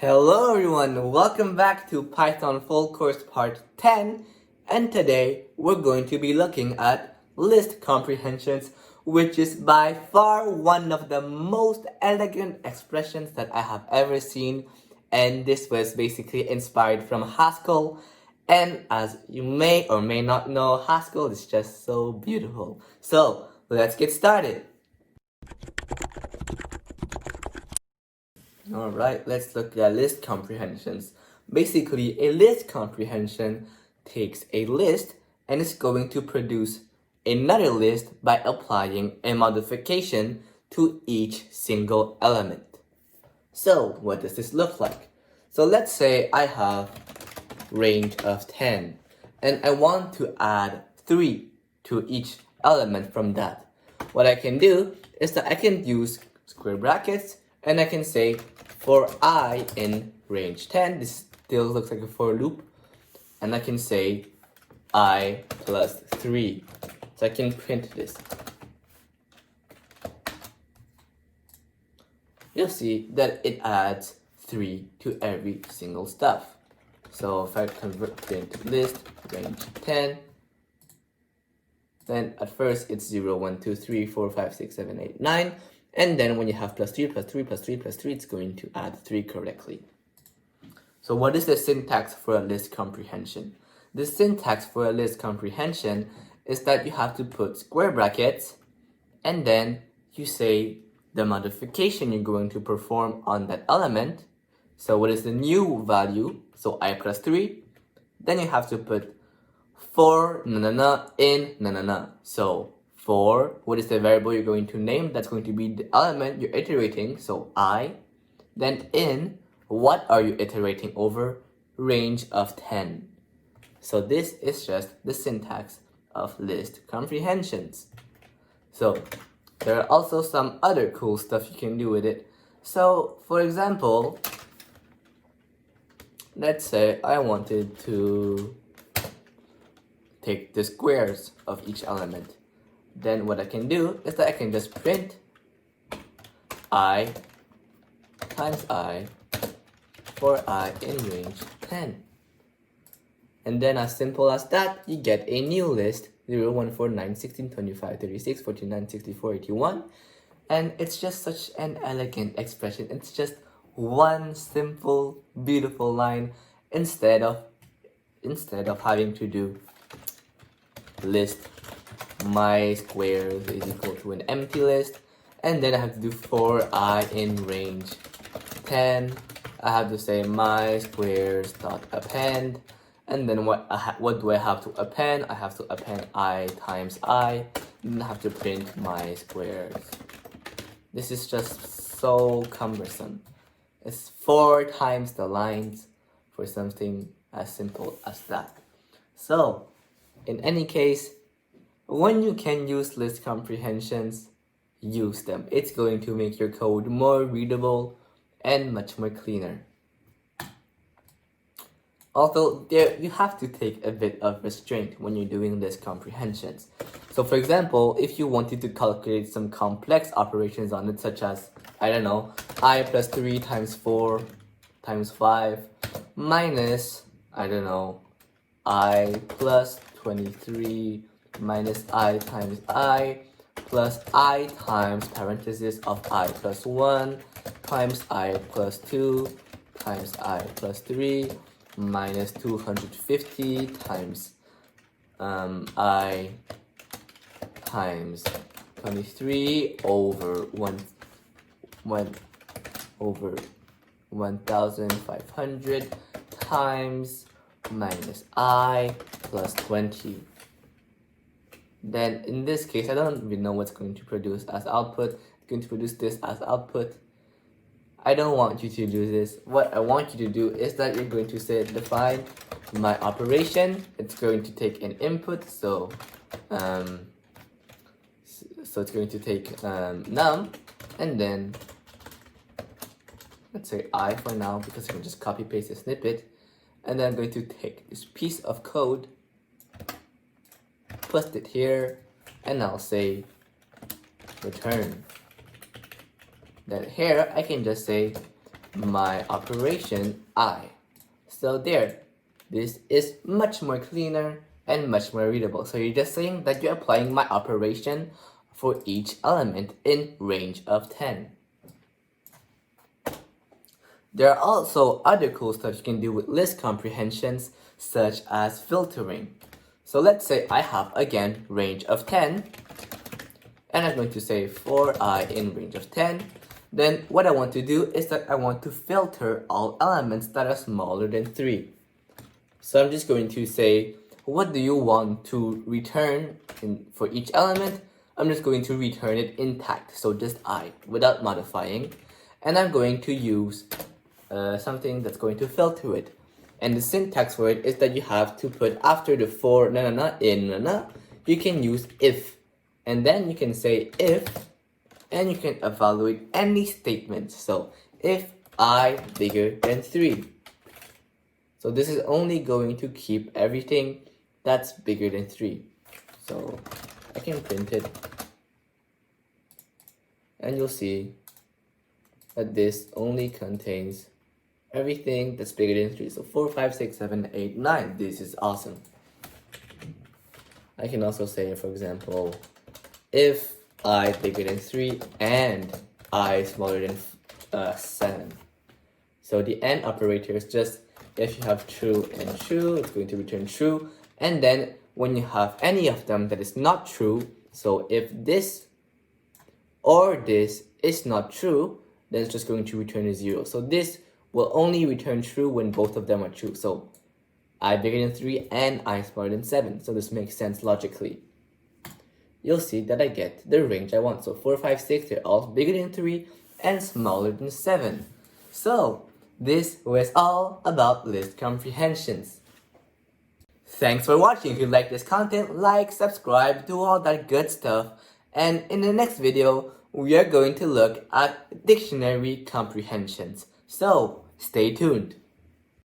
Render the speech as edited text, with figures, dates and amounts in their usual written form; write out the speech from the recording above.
Hello everyone, welcome back to Python Full Course Part 10, and today we're going to be looking at list comprehensions, which is by far one of the most elegant expressions that I have ever seen, and this was basically inspired from Haskell, and as you may or may not know, Haskell is just so beautiful. So let's get started. Alright, let's look at list comprehensions. Basically, a list comprehension takes a list and is going to produce another list by applying a modification to each single element. So, what does this look like? So let's say I have range of 10 and I want to add 3 to each element from that. What I can do is that I can use square brackets and I can say for I in range 10, this still looks like a for loop, and I can say I plus 3. So I can print this. You'll see that it adds 3 to every single stuff. So if I print list range 10, then at first it's 0, 1, 2, 3, 4, 5, 6, 7, 8, 9. And then when you have plus 3, plus 3, plus 3, plus 3, it's going to add 3 correctly. So what is the syntax for a list comprehension? The syntax for a list comprehension is that you have to put square brackets and then you say the modification you're going to perform on that element. So what is the new value? So I plus 3. Then you have to put for in. So for, what is the variable you're going to name? That's going to be the element you're iterating, so I. Then in, what are you iterating over? Range of 10. So this is just the syntax of list comprehensions. So there are also some other cool stuff you can do with it. So for example, let's say I wanted to take the squares of each element. Then what I can do is that I can just print I times I for I in range 10. And then as simple as that, you get a new list 0, 1, 4, 9, 16, 25, 36, 49, 64, 81. And it's just such an elegant expression. It's just one simple, beautiful line instead of having to do list my squares is equal to an empty list, and then I have to do for I in range 10. I have to say my squares dot append, and then what do I have to append? I have to append I times I, and I have to print my squares. This is just so cumbersome. It's 4 times the lines for something as simple as that. So in any case, when you can use list comprehensions, use them. It's going to make your code more readable and much more cleaner. Although you have to take a bit of restraint when you're doing list comprehensions. So for example, if you wanted to calculate some complex operations on it, such as, I don't know, I plus 3 times 4 times 5 minus, I don't know, I plus 23 minus I times I plus I times parenthesis of I plus 1 times I plus 2 times I plus 3 minus 250 times I times 23 over 1 over 1500 times minus I plus 20. Then in this case, I don't even know what's going to produce as output. It's going to produce this as output. I don't want you to do this. What I want you to do is that you're going to say define my operation. It's going to take an input, so it's going to take num, and then let's say I for now, because I can just copy paste a snippet, and then I'm going to take this piece of code, put it here, and I'll say return. Then here I can just say my operation I. So there, this is much more cleaner and much more readable. So you're just saying that you're applying my operation for each element in range of 10. There are also other cool stuff you can do with list comprehensions, such as filtering. So let's say I have, again, range of 10, and I'm going to say for I in range of 10. Then what I want to do is that I want to filter all elements that are smaller than 3. So I'm just going to say, what do you want to return for each element? I'm just going to return it intact, so just I, without modifying. And I'm going to use something that's going to filter it. And the syntax for it is that you have to put after the for you can use if. And then you can say if, and you can evaluate any statement. So if I bigger than 3. So this is only going to keep everything that's bigger than 3. So I can print it. And you'll see that this only contains everything that's bigger than 3. So 4, 5, 6, 7, 8, 9. This is awesome. I can also say, for example, if I bigger than 3 and I smaller than 7. So the AND operator is just if you have true and true, it's going to return true. And then when you have any of them that is not true, so if this or this is not true, then it's just going to return a 0. So this will only return true when both of them are true. So I bigger than 3 and I smaller than 7. So this makes sense logically. You'll see that I get the range I want. So 4, 5, 6, they're all bigger than 3 and smaller than 7. So this was all about list comprehensions. Thanks for watching. If you like this content, like, subscribe, do all that good stuff. And in the next video, we are going to look at dictionary comprehensions. So stay tuned.